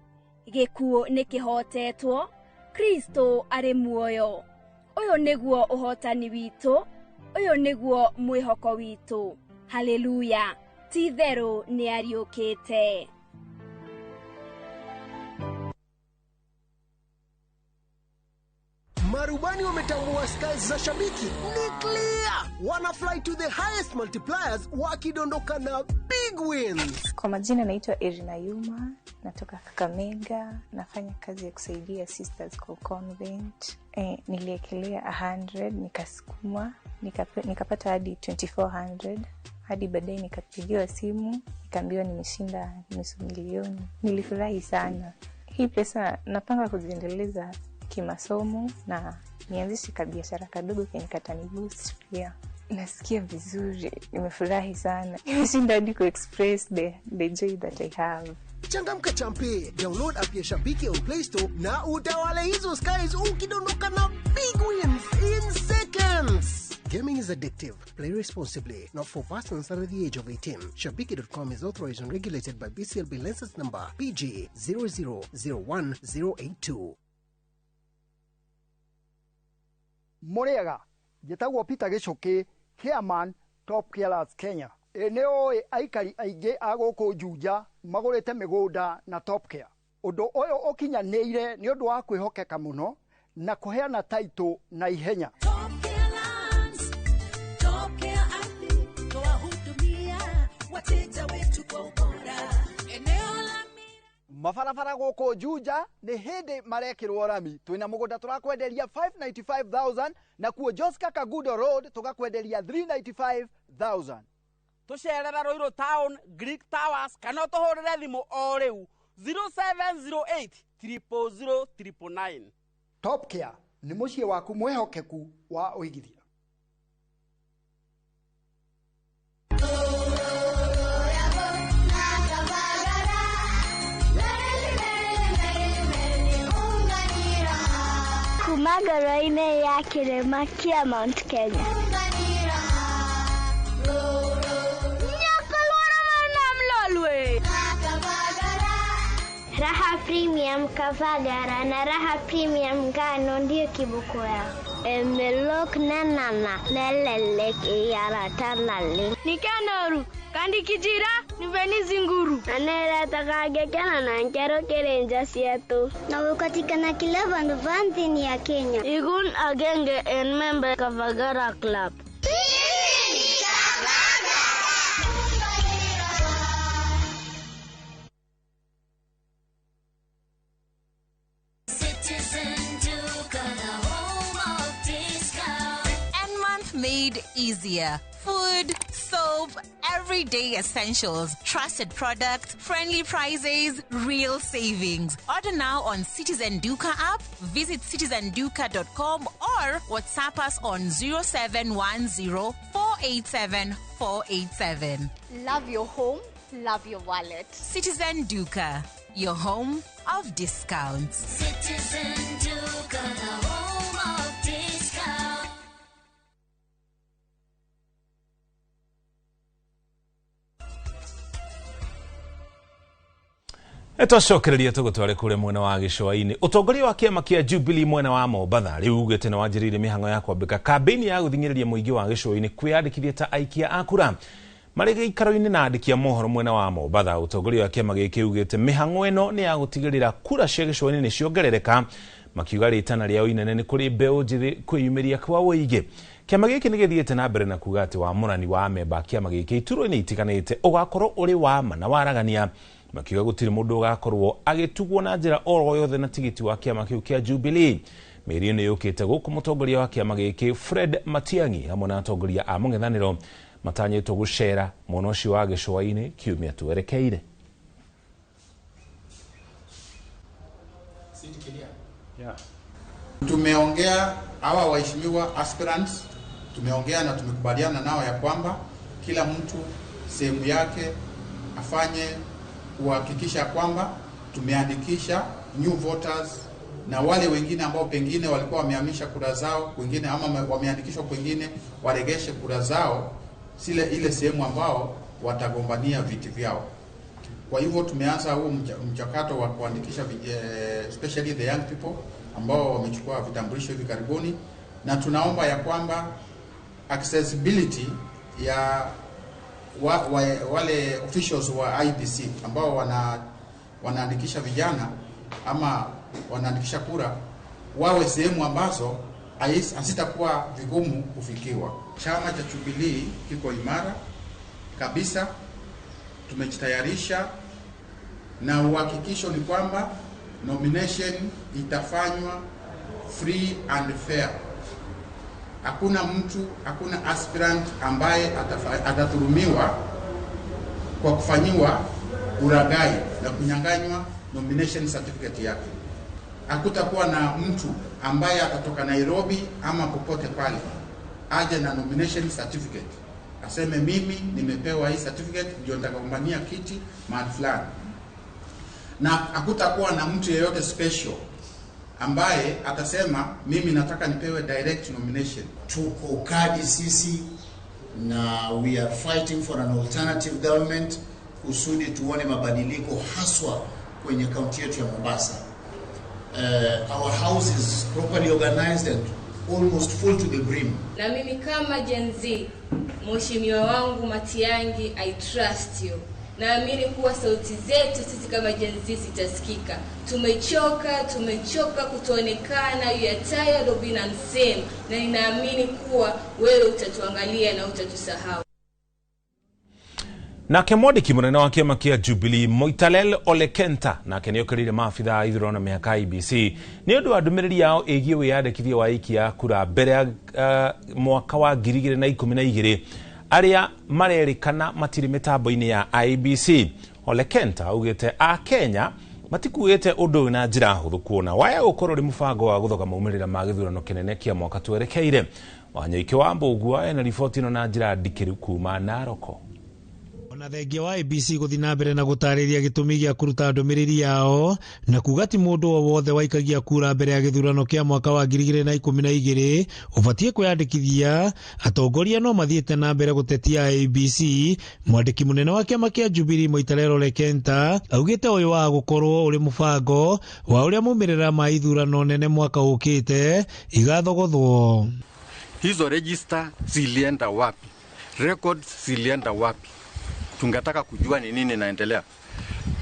gikuo ni kihotetwo, Kristo ari muoyo. Uyu niguo uhotani witu, uyu niguo mwihoko witu. Haleluya, ti theru ni ariukite.
Marubani wametambua skies za shabiki ni clear. Wana fly to the highest multipliers wakidondoka na big wins.
Kwa majina naitwa Irina Yuma, natoka Kakamega, nafanya kazi ya kusaidia sisters kwa convent. Niliekelea 100, nikasukuma, nikapata hadi 2400. Hadi baadaye nikapigiwa simu, nikaambiwa nimeshinda nusu milioni. Nilifurahi sana. Hii pesa napanga kuziendeleza kimasomo na nianzishe kabiashara kadogo kenye katani boost pia. Nasikia vizuri, nimefurahi sana. Nimeshinda hadi ku express the joy that I have.
Changamka champe. Download app ya Shabiki on Play Store na utawale hizo skies ukidondoka na big wins in seconds. Gaming is addictive. Play responsibly. Not for persons under the age of 18. Shabiki.com is authorized and regulated by BCLB license number PG 0001082.
Muriega, jetagwo Peter Gichuki, Chairman, Top Carers Kenya. Eneo aikari aige agoko Juja, magorete migunda na Top Care. Undu oyo okinyaneire ni undu wa kwihokeka muno na kuheana title na ihenya. Mafarabara goko Juja ni hindi marekirwo rami. Twina mugunda turakwenderia 595,000 na kuo Joska Kagudo Road tugakwenderia 395,000.
Tucerera Roiro Town, Greek Towers, kana tuhurire thimu o riu 0708 000 999.
Top Care ni mucie waku mwehokeku wa uigithia.
Kumagaraine ya kirema kia Mount Kenya. Raha Premium Kavagara na Raha Premium Ngano ndio kibuko yao. Emelok nanana nelelek iyara tanali. Nikanoru kandi kijira niveni zinguru. Anera takagekana na nkero kerenja sietu. Na ukatikana kila vanti ya Kenya. Igun agenge en member Kavagara Club.
Made easier. Food, soap, everyday essentials, trusted products, friendly prices, real savings. Order now on Citizen Duka app, visit citizenduka.com or WhatsApp us on 0710 487 487.
Love your home, love your wallet.
Citizen Duka, your home of discounts.
Citizen Duka, the home of discounts.
Etwacokereria tugutware kure mwena wa Gicua-ini. Utongoria wa kiama kia Jubilee mwena wa Mombatha riu ugite na wanjirire mihango ya kwambika kambeni ya guthingireria muingi wa Gicua-ini kwiyandikithia ta aikia a kura. Mari giikaro-ini na andikia mohoro mwena wa Mombatha, utongoria wa kiama giki ugite mihango eno ni ya gutigirira kura cia Gicua-ini ni ciongerereka, makiuga ritana riao inene ni kuri mbeu njithi kwiyumiria kwa uigi. Kiama giki ni githiite na mbere na kuga ati wamurani wa memba kiama giki ituro-ini itiganite ugakorwo uri wa ma na waragania, makiuga gutiri mundu ugakorwo agitugwo na njira oro yothe na tigiti wa kiama kiu kia Jubilee. Mĩario nĩ yũkĩte gũkũ mũtongoria wa kiama gĩkĩ Fred Matiang'i hamwe na atongoria a mũng'ethanĩro matanyĩtwo gũcera mwena ũcio wa Gĩcũa-inĩ kiumia twerekeire.
Tumeongea hawa waheshimiwa aspirants, tumeongea na tumekubaliana nao ya kwamba kila mtu sehemu yake afanye kuhakikisha kwamba tumeandikisha new voters na wale wengine ambao pengine walikuwa wamehamisha kura zao wengine ama wameandikishwa kwingine waregeshe kura zao ile sehemu ambao watagombania viti vyao. Kwa hivyo tumeanza huu mchakato wa kuandikisha especially the young people ambao wamechukua vitambulisho hivi karibuni, na tunaomba ya kwamba accessibility ya wale officials wa IBC ambao wanaandikisha vijana ama wanaandikisha kura wawe sehemu ambazo hasitakuwa vigumu kufikiwa. Chama cha Jubilee kiko imara kabisa, tumejitayarisha na uhakikisho ni kwamba nomination itafanywa free and fair. Hakuna aspirant ambaye ataturumiwa kwa kufanyiwa uragai na kunyanganywa nomination certificate yake. Hakutakuwa na mtu ambaye atatoka Nairobi ama popote pale aje na nomination certificate aseme mimi nimepewa hii certificate ndio nitakagombania kiti mahali fulani.
na hakutakuwa na mtu yeyote special ambaye atasema mimi nataka nipewe direct nomination.
Tuko kadi sisi na we are fighting for an alternative government kusudi tuone mabadiliko haswa kwenye kaunti yetu ya Mombasa. Our house is properly organized and almost full to the brim.
Na mimi kama Gen Z, mheshimiwa wangu Matiang'i, I trust you. Naamini kuwa sauti zetu sisi kama Gen Z zitasikika. Tumechoka kutoonekana, you are tired of being unseen. Na ninaamini kuwa wewe utatuangalia na utatusahau.
Nake mwandiki munene wa kiama kia Jubilee Moitalel Ole Kenta nake nĩokerire maabitha a ithurano na mĩhaka IEBC nĩ ũndũ wa ndũmĩrĩri yao ĩgiĩ wĩyandĩkithia wa aiki a kura mbere ya mwaka wa 2012 arĩa marerĩkana matirĩ mĩtambo-inĩ ya IEBC. Ole Kenta augĩte a Kenya matikuĩte ũndũ na njĩra hũthũ kuona waya gũkorwo rĩ mũbango wa gũthoga maumĩrĩra ma gĩthurano kĩnene kĩa mwaka twerekeire. Wanyoike wa Mbũgua ena riboti ĩno na njĩra ndikĩru kuma Naroko.
Na thengia wa IEBC guthi na mbere na gutariria gitumi gia kuruta ndumiriri yao na kuga ti mundu o wothe waikagia kura mbere ya githurano kia mwaka wa 2012 ubatie kwiyandikithia. Atongoria no mathiete na mbere gutetia IEBC. Mwandiki munene wa kiama kia Jubilee Moitalel Ole Kenta augite uyu wa gukorwo uri mubango wa uria mumirira ma ithurano nene mwaka ukite igathogothwo.
Hizo register zilienda wapi? Records zilienda wapi? Tungetaka kujua ni nini inaendelea.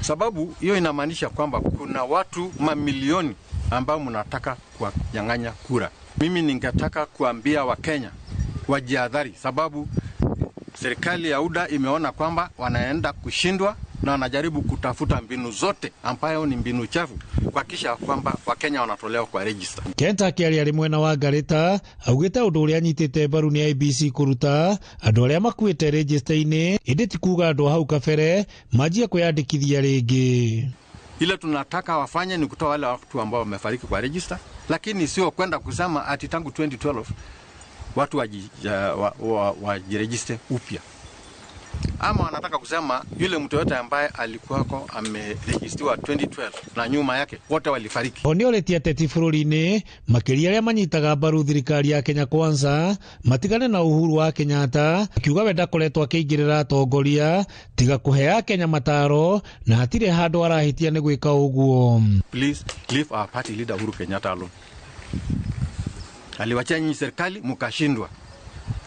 Sababu hiyo inamaanisha kwamba kuna watu mamilioni ambao mnataka kuwanyang'anya kura. Mimi ningetaka kuambia Wakenya wajihadhari, sababu serikali ya UDA imeona kwamba wanaenda kushindwa na wanajaribu kutafuta mbinu zote ambayo ni mbinu chafu kuhakikisha kwamba Wakenya wanatolewa kwa register.
Kenta akiaria ari mwena wa Garita augite undu uria anyitite mbaru ni IEBC kuruta andu aria makuite register-ini indi ti kuga andu hau kabere majia kwiyandikithia ringi.
Ile tunataka wafanye ni kutoa wale watu ambao wamefariki kwa register, lakini sio kwenda kusema ati tangu 2012 watu wajiregister upya. Ama wanataka kusema yule mtu yote ambaye alikuwako ameregistiwa 2012 na nyuma yake wote walifariki.
Onioletia teti bururi-ini makiria aria manyitaga mbaru thirikari ya Kenya Kwanza matigane na Uhuru wa Kenyatta akiuga we ndakoretwo akiingirira atongoria tiga kuhea Kenya mataro na hatire handu arahitia ni gwika uguo.
Please leave our party leader Uhuru Kenyatta alone. Aliwachia nyinyi serikali mukashindwa.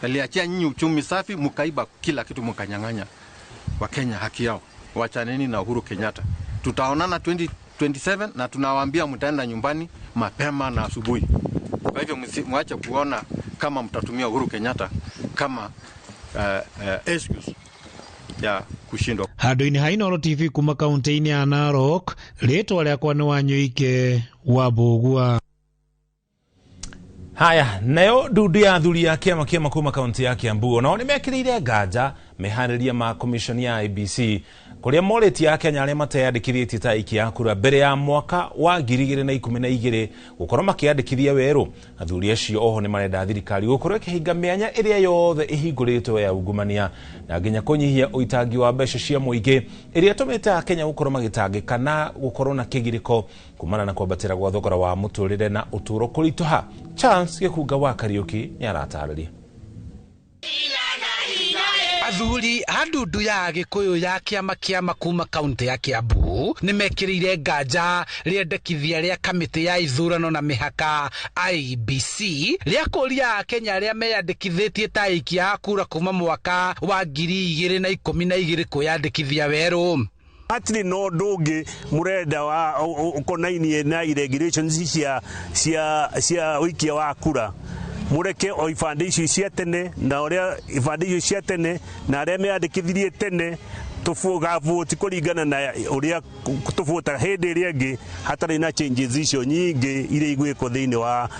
Aliachia nyinyi uchumi safi mukaiba kila kitu mukanyang'anya Wakenya haki yao. Wachaneni na Uhuru Kenyatta. Tutaonana 2027 na tunawaambia mtaenda nyumbani mapema na asubuhi. Kwa hivyo mwache kuona kama mtatumia Uhuru Kenyatta kama excuse ya kushindwa.
Handu-ini ha Inooro TV kuma kaunti-ini ya Narok, ritwa riakwa ni Wanyoike wa Mbũgua.
Haya, nayo ndudu ya athuri ya kiama kuma kaunti ya Kiambu nao nimekirire nganja meharĩria ma commission ya IEBC kuria moreti ya Kenya aria mateyandikithĩtie ta aiki a kura mbere ya mwaka wa 2012 gukorwo makĩyandĩkithia werũ. Athuri acio oho ni marenda thirikari gukorwo ĩkĩhinga mĩanya ĩrĩa yothe ĩhingũrĩtwo ya ungumania na nginya kũnyihia ũitangi wa mbeca cia mũingĩ ĩrĩa ĩtũmĩte Kenya gukorwo magĩtangĩka na gukorwo na kĩgirĩko kumana na kwambatĩra gwa thogora wa mũtũrĩre na ũtũũro kũritũha. Chance Gĩkunga wa Kariuki ni aratarĩria.
Athuri handundu ya Gikuyu ya kiama kuma kaunti ya Kiambu nimekirire nganja riendekithia ria kamiti ya ithurano na mihaka IEBC ria kuria Kenya ria meyandikithitie ta aiki a kura kuma mwaka wa 2012 kuyandikithia weru.
Atri no doge murenda wa ukonainie na regulations cia wikia wa kura mureke o ibande icio cia tene na uria ibande icio cia tene na aria meyandikithirie tene tufuga vote kuringana na uria tufuta hindi iria ingi hatari na changes icio nyingi iria igwiko thiini wa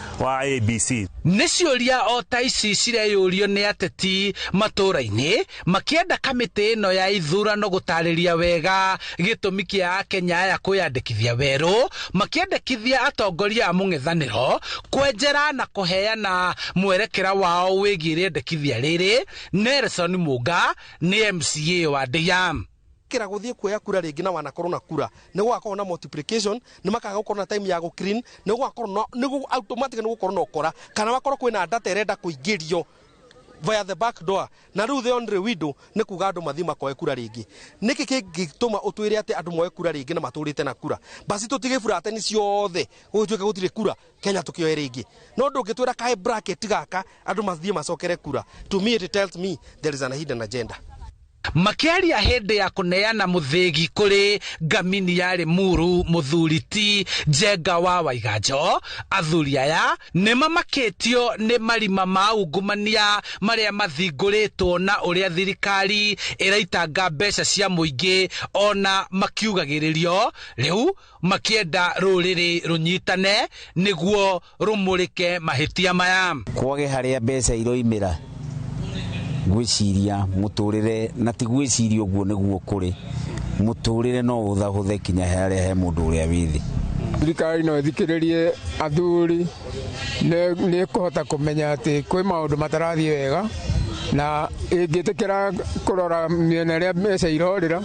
IEBC.
Nĩ ciũria o ta ici cireyũrio nĩ ateti matũra-inĩ makienda kamĩtĩ ĩno ya ithurano gũtarĩria wega gĩtũmi kĩa Kenya aya kwĩyandĩkithia werũ, makĩendekithia atongoria a mũng'ethanĩro kwenjera na kũheana mwerekera wao wĩgiĩ rĩendekithia rĩrĩ. Nelson Muga nĩ MCA wa Ndeiya.
gwikira guthie kuoya kura ringi na wanakorwo na kura ni gwakorwo na multiplication ni makaga gukorwo na time ya go clean ni gwakorwo ni automatic ni gukorwo na ukora kana wakorwo kwina data irenda kuingirio via the back door na riu the only window ni kuga andu mathi makoe kura ringi niki kingituma utwire ati andu moe kura ringi na maturite na kura basi tutige furate ni ciothe gutwika gutire kura Kenya tukioe ringi no ndungitwira kai bracket gaka andu mathie macokere kura. To me it tells me there is an hidden agenda.
Makiaria hende ya kuneana muthegi kuri Ngamini ya Limuru Muthuriti Njenga wa Waiganjo, athuri aya nimamaketio ni marima ma ungumania maria mathinguritwo na uria thirikari iraitanga mbeca cia muingi ona makiugagiririo. Riu makienda ruriri runyitane niguo rumurike mahitia maya.
Kwage haria mbeca iroimira gwiciria muturire na ti gwiciria uguo niguo kuri muturire no uthahuthe kinya haria he mundu uria withi.
Thirikari no ithikiririe athuri ni kuhota kumenya ati kwi maundu matarathie wega na ingitikira kurora miena ria mbeca irorira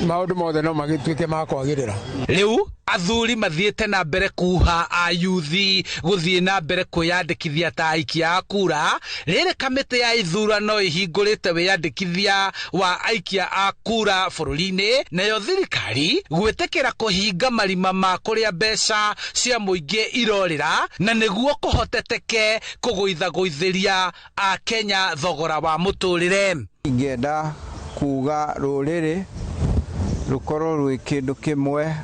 maundu mothe no magituike ma kwagirira.
Riu athuri mathiete na mbere kuha ayuthi guthie na mbere kwiyandikithia ta aikia akura. Riri kamiti ya ithurano ihingurite wiyandikithia wa aikia akura bururi-ini, nayo thirikari gwitikira kuhinga marima ma kuria mbeca cia muingi irorira na niguo kuhoteteke kuguithaguithiria a Kenya thogora wa muturire.
Ingenda kuga ruriri rukorwo rwi kindu kimwe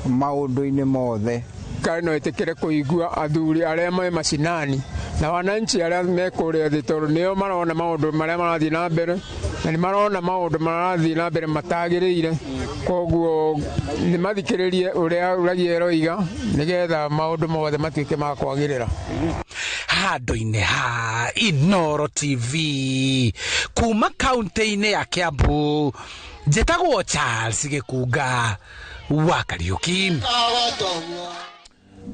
maundu-ini mothe.
Kai no itikire kuigua athuri aria me macinani na wananchi aria me kuria thitori nio marona maundu maria marathie na mbere na ni marona maundu marathie na mbere matagiriire, koguo ni mathikiririe uria uragie roiga nigetha maundu mothe matuike ma kwagirira.
Handu-ini ha Inoro TV kuma kaunti-ini ya Kiambu, njitagwo Charles Gikunga wa Kariuki.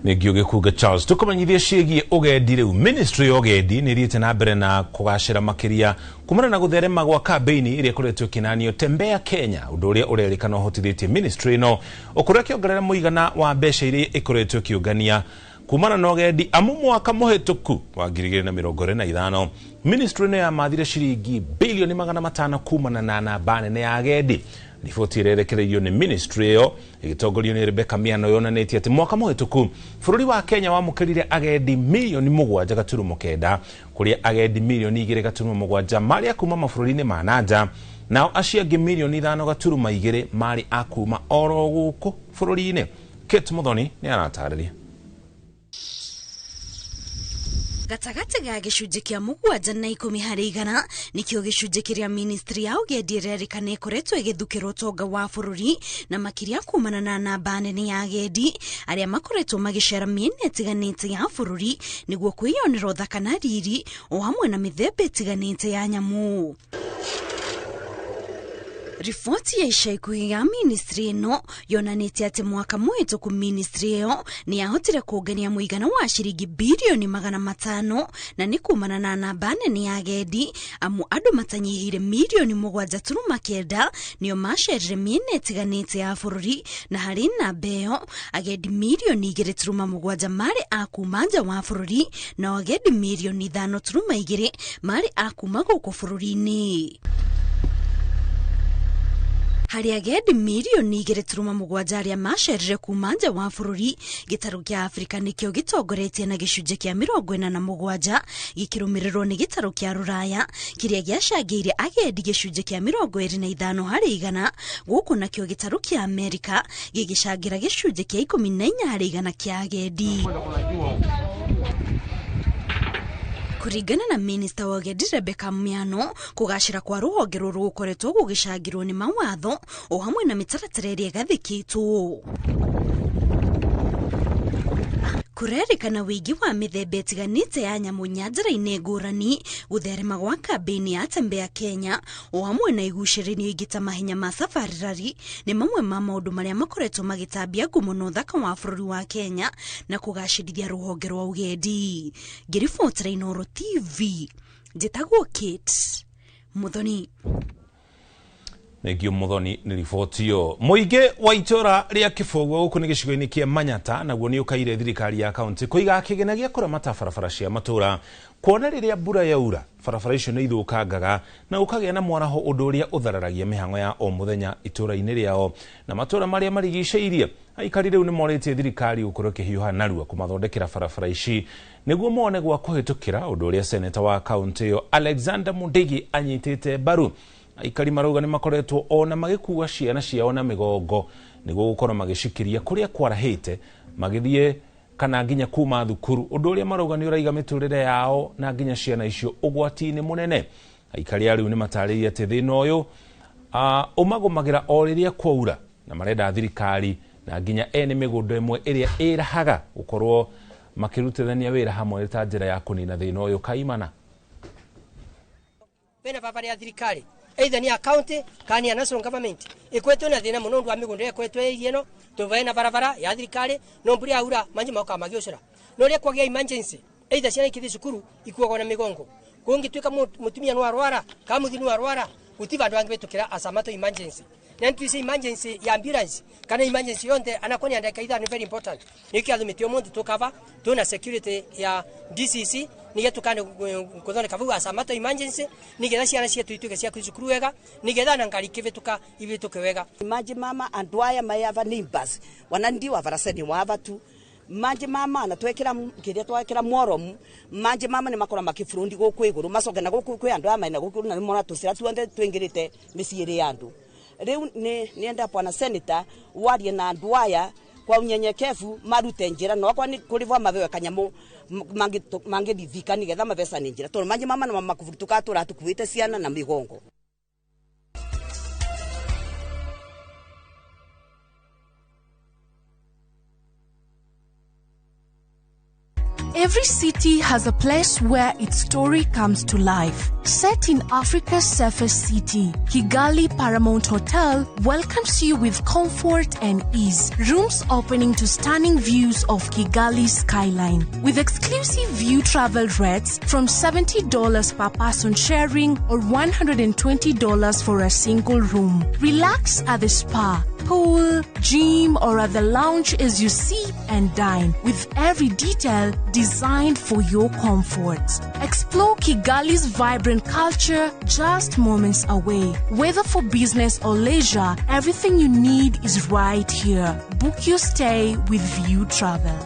Nigio Gikunga Charles tukumanyithia ciigie ugendi riu. Ministry ya ugendi ni thiete na mbere na kugacira makiria kumana na gutherema gwa campaign iria kuretwo kinanio Tembea Kenya, undu uria urerikana uhotithitie ministry no ukuria kiongerera muigana wa mbeca iria ikuretwo kiungania kumana na ugendi amu mwaka muhituku wa 2025. Ministry no ya mathire ciringi bilioni 500 kumana na namba nene ya agendi. Riboti irerekereirio ni ministry yo igitongorio ni Rebecca Miano yonanetie ati mwaka muhituku bururi wa Kenya wamukirire agendi milioni 7.9 kuria agendi milioni 2.7 mari akuma mabururi-ini ma nanja, nao aciangi milioni 5.2 mari akuma oro guku bururi-ini. Kate Muthoni ni aratariria.
Gatagati ga gicunji kia 7.10 harĩ igana nikio gicunji kiria ministry ya ugendi rerikana ikoretwo igithukirwo tonga wa bururi na makiria kumana na namba nene ya agendi aria makoretwo magicera miena itiganite ya bururi niguo kwiyonera uthaka na riri o hamwe na mithemba itiganite ya nyamu. Rifoti ya ica ikuhi ya ministry ino yonanetie ati mwaka muhituku ministry iyo ni yahotire kuungania muigana wa ciringi bilioni 500 na ni kumana na namba nene ya agendi amu andu matanyihire milioni 7.9 niyo macerire miena itiganite ya bururi, na hari namba iyo agendi milioni 2.7 mari akuma nja wa bururi na agendi milioni 5.2 mari akuma guku bururi-ini. Hari agendi milioni 2.7 aria macerire kuma nja wa bururi, gitaru kia Afrika nikio gitongoretie na gicunji kia 47 gikirumirirwo ni gitaru kia Ruraya kiria giacangiire agendi gicunji kia 25 harĩ igana, guku nakio gitaru kia Amerika gigicangira gicunji kia 14 harĩ igana kia agendi. Kuringana na Minister wa ugendi Rebecca Miano, kugacira kwa ruhonge ruru gukoretwo gugicangirwo ni mawatho o hamwe na mitaratara iria gathikitwo. Kurerikana wigi wa mithemba itiganite ya nyamu nyanjara-ini ngurani gutherema gwa campaign ya Tembea Kenya o hamwe na igucĩrĩrio ingĩ ta mahenya ma safari rally ni mamwe ma maundu maria makoretwo magitambia ngumo na uthaka wa bururi wa Kenya na kugacĩrithia ruhonge rwa ugendi. Ngiribotera Inoro TV, njitagwo Kate Muthoni.
Negio Muthoni ni riboti yo. Muige wa itora ria Kibogo guku ni gicigo-ini kia Manyata naguo ni ukaire thirikari ya county kuiga kigena gia kuramata barabara cia matura kuona riria mbura yaura barabara icio ni ithukangaga na ukagia na mwaraho undu uria uthararagia mihango ya o muthenya itura-ini riao na matura maria marigiceirie. Aikari riu ni moretie thirikari gukorwo kihiuha narua kumathondekera barabara ici niguo mone gwa kuhitukira undu uria seneta wa county yo Alexander Mundigi anyitite baru. Aikari marauga ni makoretwo ona magikuwa ciana ciao na migongo niguo gukorwo magicikiria kuria kwarahite magithie kana nginya kuma thukuru undu uria marauga ni uraiga miturire yao na nginya ciana icio ugwati-ini munene. Aikari ariu ni matariria ati thina uyu umagumagira o riria kwaura na marenda thirikari na nginya ene migundo imwe iria irahaga gukorwo makirutithania wira hamwe ta njira ya kunina thina uyu kaimana.
Bena barabara ya thirikari either ni county kana national government ikwetwe na thina muno ndwa migundo ikwetwe yeno tuvae na barabara ya thirikari no mburi aura manje mauka magiocera no ria kwagia emergency either ciana ikithi cukuru ikuwa na migongo kungi twika mutumia no arwara kama muthini no arwara utiva ndo angebetukira asamato emergency na ntwisi emergency ya ambulance kana emergency yonde anakoni andaka either ni very important nikia thumitio monti tukava tuna security ya DCC nigetha tukane kuthondeka vuga asamato emergency nigetha ciana cietu ituike cia kwicukuru wega nigetha na ngari kivituka ivituke wega.
Maji mama and why am I have neighbors wanandi wa varaseni wa vatu maji mama anatwekera kiria twekera moromu maji mama ni makora makifurundi guku iguru macoke na guku kwi andu amaina guku na mona tucira tuonde twingirite miciiri ya andu riu ni enda bwana senator warie na andu aya kwa unyenyekevu marute njira no kwa ni kurivwa mavewe kanyamu mangithika nigetha mavesa ni njira tondu maji mama na makuvutuka atura tukuite ciana na migongo.
Every city has a place where its story comes to life. Set in Africa's safest city, Kigali Paramount Hotel welcomes you with comfort and ease. Rooms opening to stunning views of Kigali's skyline. With exclusive view travel rates from $70 per person sharing or $120 for a single room. Relax at the spa, pool, gym, or at the lounge as you sip and dine, with every detail designed for your comfort. Explore Kigali's vibrant culture just moments away. Whether for business or leisure, everything you need is right here. Book your stay with View Travel.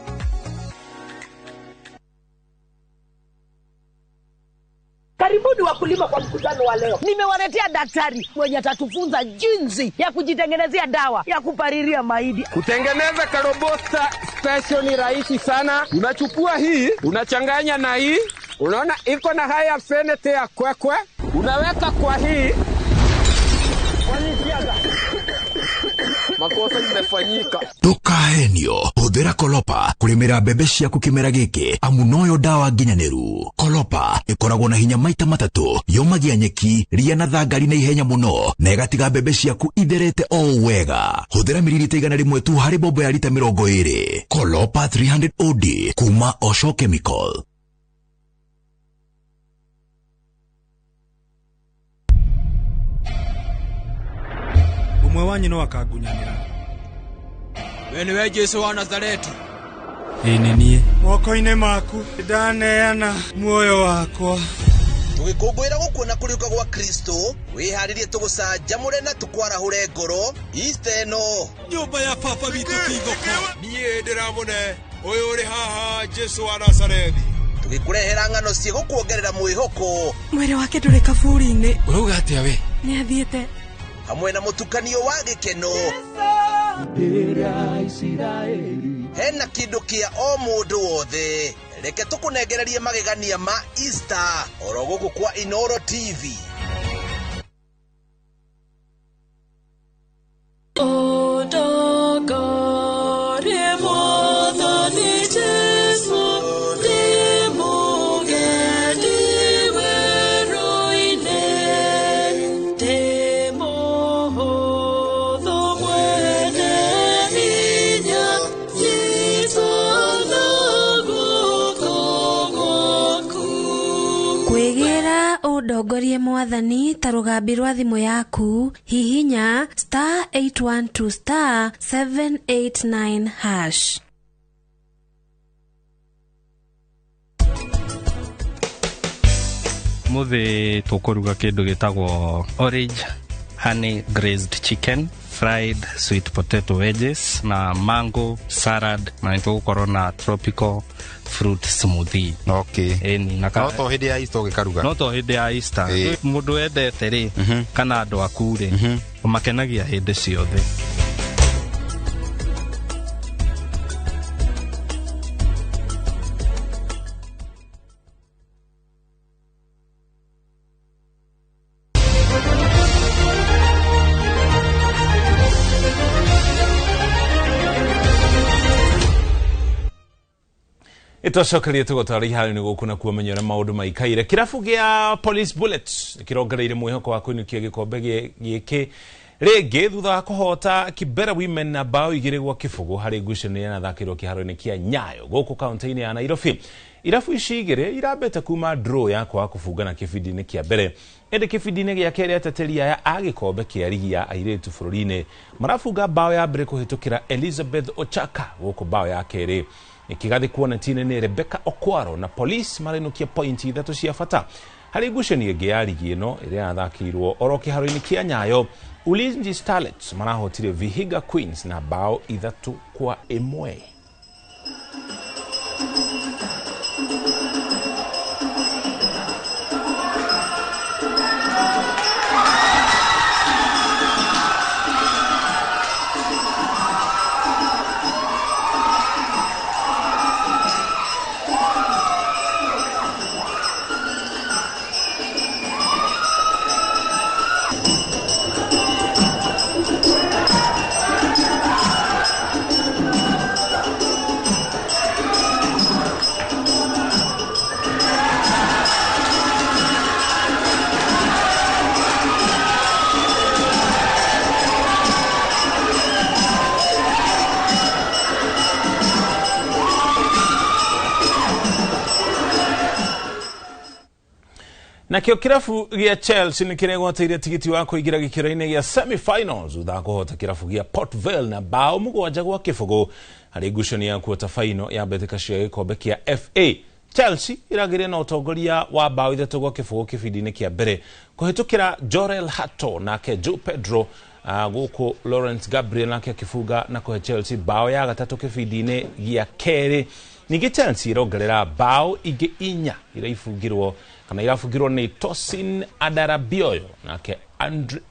Karibuni wakulima kwa mkutano wa leo. Nimewaletea daktari mwenye atatufunza jinsi ya kujitengenezea dawa ya kupariria mahindi.
Kutengeneza karobota special ni rahisi sana. Unachukua hii, unachanganya na hii. Unaona iko na haya fenete ya kwekwe. Unaweka kwa hii. Makosa imefanyika.
Tukahenio, huthira Kolopa kulimira mbembe ciaku kimera giki amu noyo dawa nginyanĩru. Kolopa ikoragwo na hinya maita matatu, yomagia nyeki, ria na thangari na ihenya muno, na igatiga mbembe ciaku itherete o wega. Huthira mililita 100 tu harĩ bombo ya lita 20. Kolopa 300 OD kuma Osho Chemical.
Umwe wanyu no akagunyanira.
Wene we Jesu wa Nazareti.
Niĩ moko-inĩ maku ndaneana muoyo wakwa.
Tugikungwira gukuna kuriuka gwa Kristo wiharirie tugucanjamure na tukwarahure ngoro isteno
nyumba ya papa bitu kigoko niĩ ndiramune uyu uri haha Jesu wa Nazareti.
Tugikurehera ng'ano cia gukuongerera mwihoko.
Mwere wake nduri kaburi-inĩ.
Urauga atia we?
Nĩ athiĩte
hamwe na mutukanio wa gikeno hena kindu kia o mundu wothe. Reke tukunengererie magegania ma Easter oro guku kwa Inoro TV.
ndongorie mwathani ta rugambi rwa thimu yaku hihinya *812 *789#.
Muthi tukuruga kindu gitagwo orange honey glazed chicken, fried sweet potato wedges na mango salad, na nitugukorwo na tropical fruit smoothie.
Okay.
No
to hindi ya Easter gikaruga.
No to hindi ya Easter. Mundu endete ri kana andu aku ri umakenagia hindi ciothe.
Itocokerie tugotari hari ni gukuna kumenyera maundu maikaire. Kirafu gia Police Bullets kirongereire mwihoko wa kuinukia gikombe giki rege thutha wa kuhota Kibera Women na bao igire gwa kifugo hari ngucanio na thakirwo kiharo-ini kia Nyayo guku kaunti-ini ya Nairobi. Irafu ici igire irabeta kuma draw ya kwa kufungana kibindi-ini kia mbere. Ende kibindi-ini gia keri ateteria ya agikombe kia ligi ya airetu bururi-ini marafunga bao ya mbere kuhitukira Elizabeth Ochaka guku bao ya keri ikigathi kuona tine ni Rebecca Okwaro na Police marinukia pointi 3 cia bata hari ngucanio ingi ya ligi ino iria yathakirwo oro kiharo-ini kia Nyayo. Ulinzi Starlets marahotire Vihiga Queens na bao 3-1. Na kio kirafu gia Chelsea ni kiregwatire tigiti wa kuigira gikiro-ini gia semi-finals utha kuhota kirafu gia Port Vale na bao mugwanja gwa kifugo hari ngucanio ya quarter final ya mbeteka cia gikombe kia FA. Chelsea iragire na utongoria wa bao 3 gwa kifugo kibindi-ini kia mbere kuhitukira Jorel Hato na ke Joe Pedro guku Lawrence Gabriel na ke kifuga na kuhe Chelsea bao ya gatatu kibindi-ini gia keri. Ningĩ Chelsea irongerera bao ingĩ 4 iraifungirwo kana irafungirwo ni Tosin Adarabioyo nake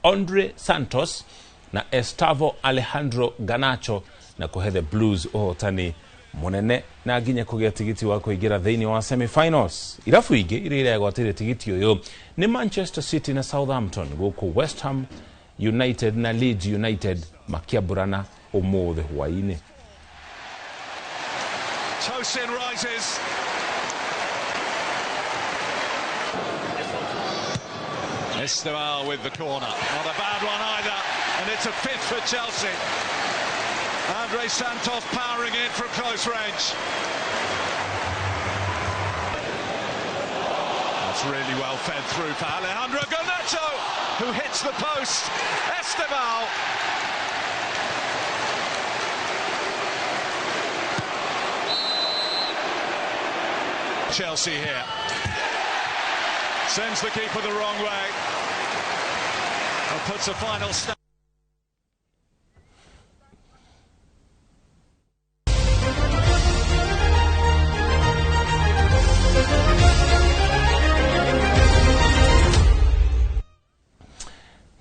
Andre Santos na Estavo Alejandro Ganacho na kuhe the Blues uhotani munene na nginya kugia tigiti wa kuingira thiini wa semi-finals. Irafu ingĩ iria igwatire tigiti uyu ni Manchester City na Southampton guku West Ham United na Leeds United makiaburana umuthi hwaini.
Tosin rises. Esteval with the corner. Not a bad one either. And it's a fifth for Chelsea. Andre Santos powering in from close range. That's really well fed through for Alejandro Garnacho, who hits the post. Esteval. Chelsea here. Sends the keeper the wrong way. And puts a final stop.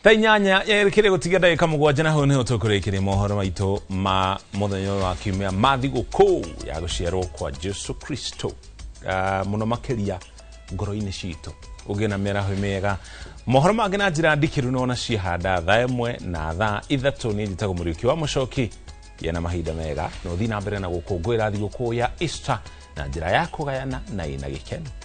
Tainyanya yerekire gutiga ndagika mugwanja na ho niho tukurekire mohoro maitu ma muthenya wa kiumia mathiguku ya guciarwo kwa Jesu Kristo. Muno makeria ngoro-ini citu ugena meraho mega mohoro mangĩ na njĩra ndikiru no na cihanda thaa 1 na thaa 3 ni njitago mũriũki wa mũcoki yana mahinda mega no thi na mbere na gũkũngũĩra thigũkũ ya Easter na njĩra ya kũgayana na ina gĩkeno.